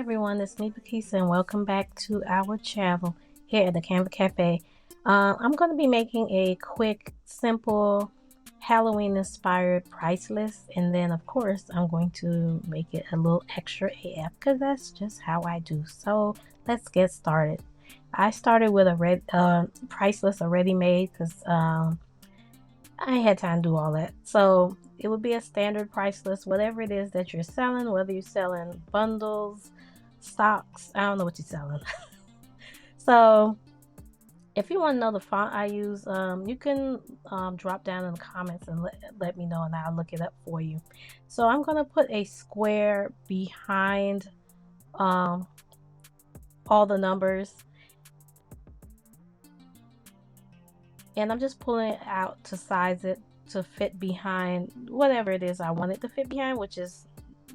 everyone, it's newbie and welcome back to our channel here at the Canva Cafe. I'm going to be making a quick, simple Halloween inspired price list, and then of course I'm going to make it a little extra AF because that's just how I do. So let's get started. I started with a price list already made because I ain't had time to do all that. So it would be a standard price list, whatever it is that you're selling, whether you're selling bundles, stocks, I don't know what you're selling. So if you want to know the font I use, you can drop down in the comments and let me know, and I'll look it up for you. So I'm going to put a square behind all the numbers, and I'm just pulling it out to size it to fit behind whatever it is I want it to fit behind, which is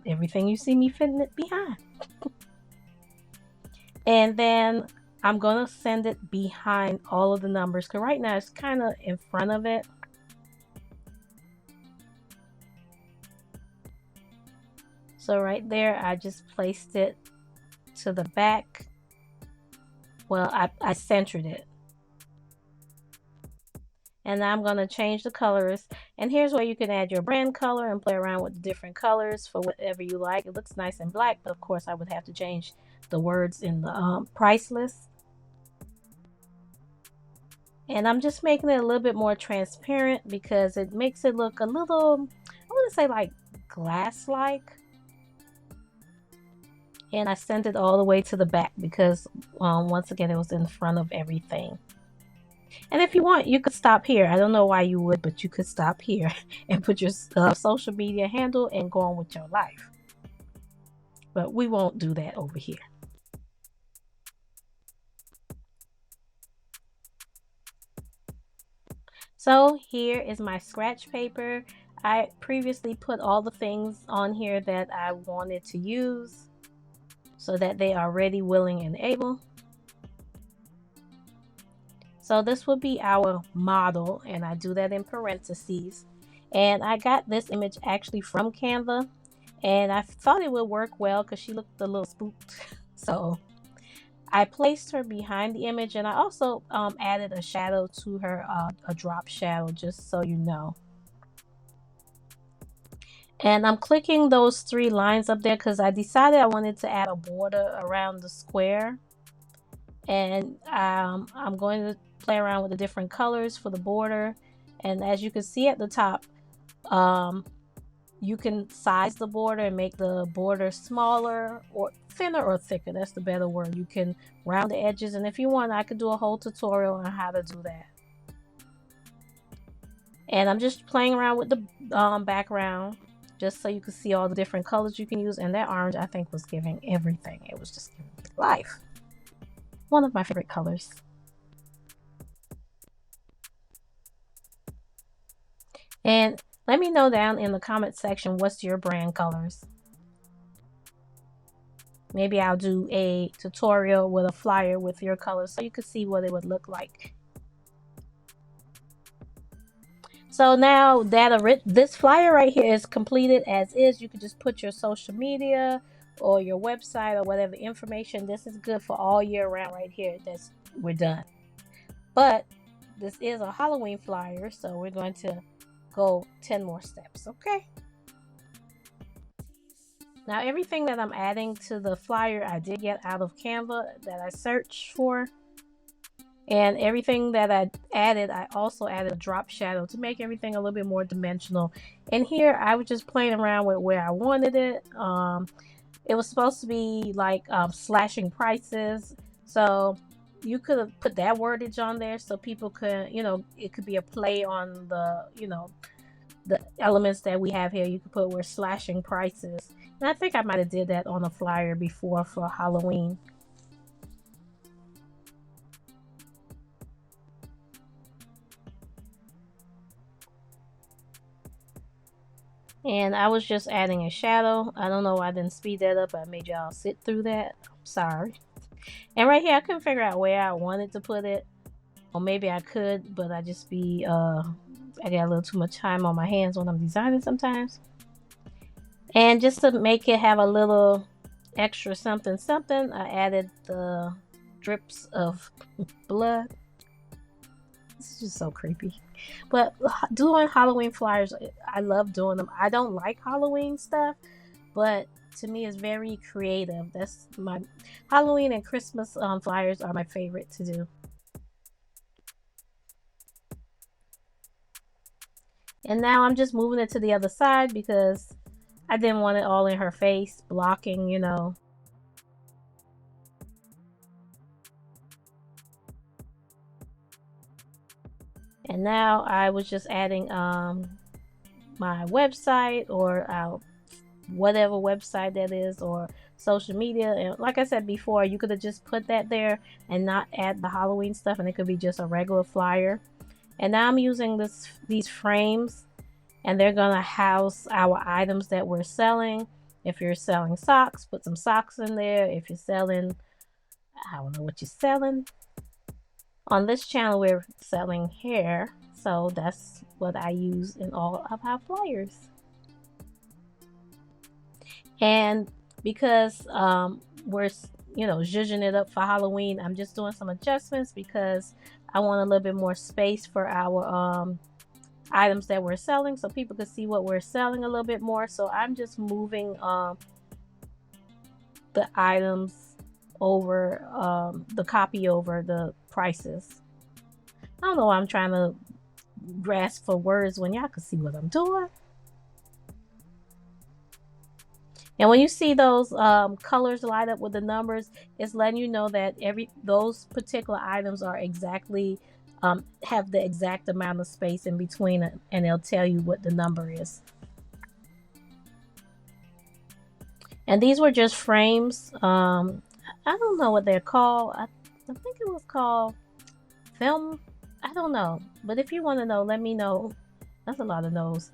everything you see me fitting it behind. And then I'm gonna send it behind all of the numbers because right now it's kind of in front of it. So right there I just placed it to the back. Well, I centered it. And now I'm going to change the colors, and here's where you can add your brand color and play around with the different colors for whatever you like. It looks nice and black, but of course I would have to change the words in the price list. And I'm just making it a little bit more transparent because it makes it look a little, I want to say like glass-like. And I sent it all the way to the back because once again it was in front of everything. And if you want, you could stop here. I don't know why you would, but you could stop here and put your social media handle and go on with your life. But we won't do that over here. So here is my scratch paper. I previously put all the things on here that I wanted to use so that they are ready, willing, and able. So this will be our model, and I do that in parentheses. And I got this image actually from Canva, and I thought it would work well because she looked a little spooked. So I placed her behind the image, and I also added a shadow to her, a drop shadow, just so you know. And I'm clicking those 3 lines up there because I decided I wanted to add a border around the square. And I'm going to play around with the different colors for the border. And as you can see at the top, you can size the border and make the border smaller or thinner or thicker. That's the better word. You can round the edges, and if you want, I could do a whole tutorial on how to do that. And I'm just playing around with the background just so you can see all the different colors you can use. And that orange, I think, was giving everything. It was just giving life. One of my favorite colors. And let me know down in the comment section what's your brand colors. Maybe I'll do a tutorial with a flyer with your colors so you can see what it would look like. So now that this flyer right here is completed as is, you can just put your social media or your website or whatever information. This is good for all year round right here. We're done. But this is a Halloween flyer, so we're going to go 10 more steps. Okay, now everything that I'm adding to the flyer I did get out of Canva that I searched for, and everything that I added, I also added a drop shadow to make everything a little bit more dimensional. And here I was just playing around with where I wanted it. It was supposed to be like slashing prices, so you could have put that wordage on there so people could, it could be a play on the, the elements that we have here. You could put we're slashing prices, and I think I might have did that on a flyer before for Halloween. And I was just adding a shadow. I don't know why I didn't speed that up. I made y'all sit through that. I'm sorry. And right here, I couldn't figure out where I wanted to put it. Or maybe I could, but I just be, I got a little too much time on my hands when I'm designing sometimes. And just to make it have a little extra something something. I added the drips of blood. This is just so creepy. But doing Halloween flyers, I love doing them. I don't like Halloween stuff, but to me it's very creative. That's my Halloween and Christmas flyers are my favorite to do. And now I'm just moving it to the other side because I didn't want it all in her face, blocking, you know. And now I was just adding my website or whatever website that is, or social media. And like I said before, you could have just put that there and not add the Halloween stuff, and it could be just a regular flyer. And now I'm using these frames, and they're gonna house our items that we're selling. If you're selling socks, put some socks in there. If you're selling, I don't know what you're selling. On this channel we're selling hair, so that's what I use in all of our flyers. And because we're zhuzhing it up for Halloween, I'm just doing some adjustments because I want a little bit more space for our items that we're selling, so people can see what we're selling a little bit more. So I'm just moving the items over, the copy over the prices. I don't know why I'm trying to grasp for words when y'all can see what I'm doing. And when you see those colors light up with the numbers, it's letting you know that those particular items are exactly have the exact amount of space in between it, and it'll tell you what the number is. And these were just frames. I don't know what they're called. I think it was called film. I don't know. But if you want to know, let me know. That's a lot of no's.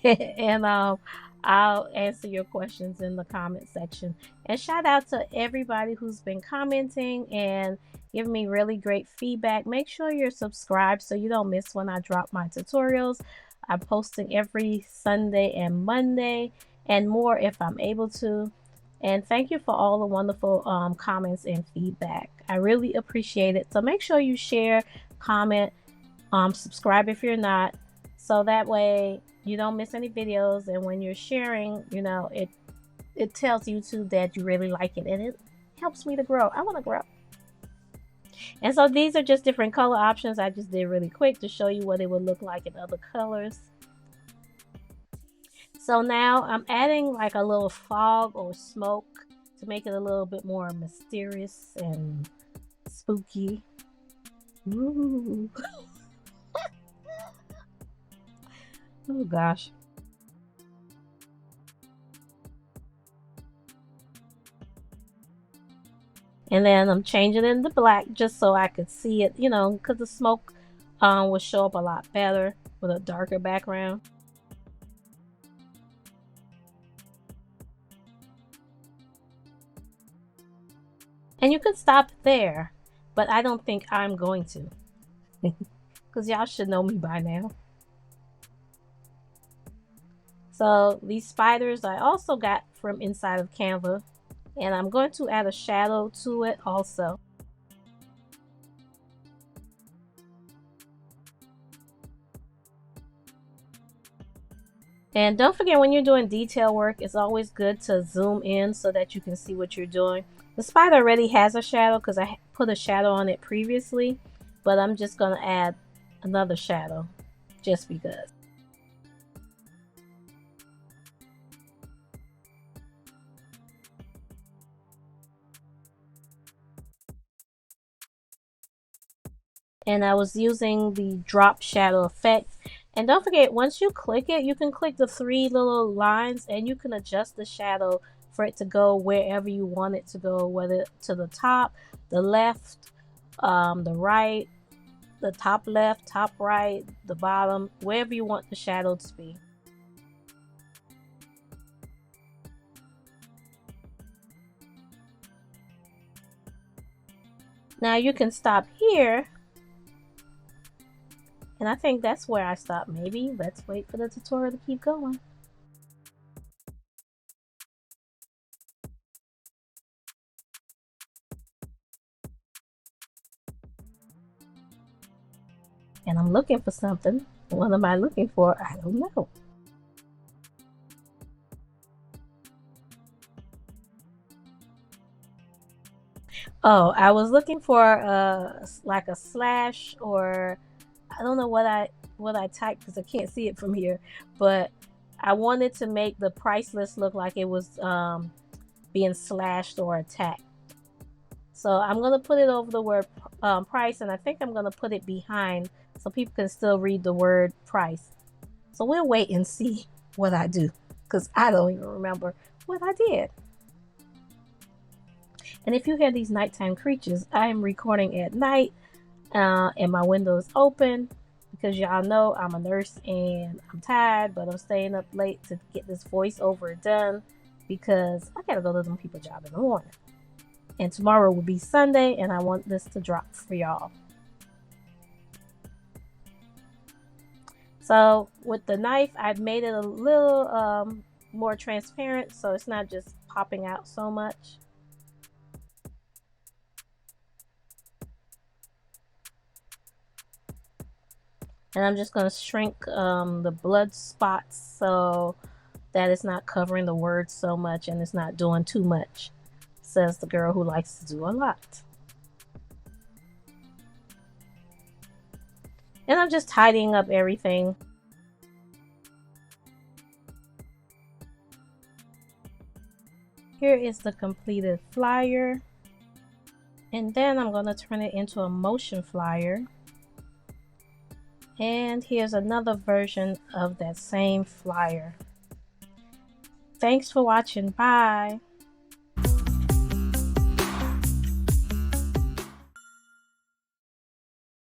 And I'll answer your questions in the comment section. And shout out to everybody who's been commenting and giving me really great feedback. Make sure you're subscribed so you don't miss when I drop my tutorials. I'm posting every Sunday and Monday and more if I'm able to. And thank you for all the wonderful comments and feedback. I really appreciate it. So make sure you share, comment, subscribe if you're not, so that way you don't miss any videos. And when you're sharing, you know, it tells YouTube that you really like it, and it helps me to grow. I want to grow. And so these are just different color options. I just did really quick to show you what it would look like in other colors. So now I'm adding like a little fog or smoke to make it a little bit more mysterious and spooky. Ooh. Oh gosh. And then I'm changing it into black just so I could see it, you know, because the smoke will show up a lot better with a darker background. And you could stop there, but I don't think I'm going to, because y'all should know me by now. So these spiders I also got from inside of Canva, and I'm going to add a shadow to it also. And don't forget, when you're doing detail work, it's always good to zoom in so that you can see what you're doing. The spider already has a shadow because I put a shadow on it previously, but I'm just going to add another shadow just because. And I was using the drop shadow effect. And don't forget, once you click it, you can click the three little lines and you can adjust the shadow for it to go wherever you want it to go, whether to the top, the left, the right, the top left, top right, the bottom, wherever you want the shadow to be. Now you can stop here. And I think that's where I stopped. Maybe let's wait for the tutorial to keep going. and I'm looking for something. What am I looking for? I don't know. Oh, I was looking for like a slash, or I don't know what I typed because I can't see it from here, but I wanted to make the price list look like it was being slashed or attacked. So I'm gonna put it over the word price, and I think I'm gonna put it behind so people can still read the word price. So we'll wait and see what I do, because I don't even remember what I did. And if you hear these nighttime creatures, I am recording at night, and my window is open because y'all know I'm a nurse and I'm tired, but I'm staying up late to get this voiceover done because I gotta go to them people job in the morning. And tomorrow will be Sunday, and I want this to drop for y'all. So with the knife, I've made it a little more transparent, so it's not just popping out so much. And I'm just going to shrink the blood spots so that it's not covering the words so much and it's not doing too much, says the girl who likes to do a lot. And I'm just tidying up everything. Here is the completed flyer. And then I'm going to turn it into a motion flyer. And here's another version of that same flyer. Thanks for watching. Bye.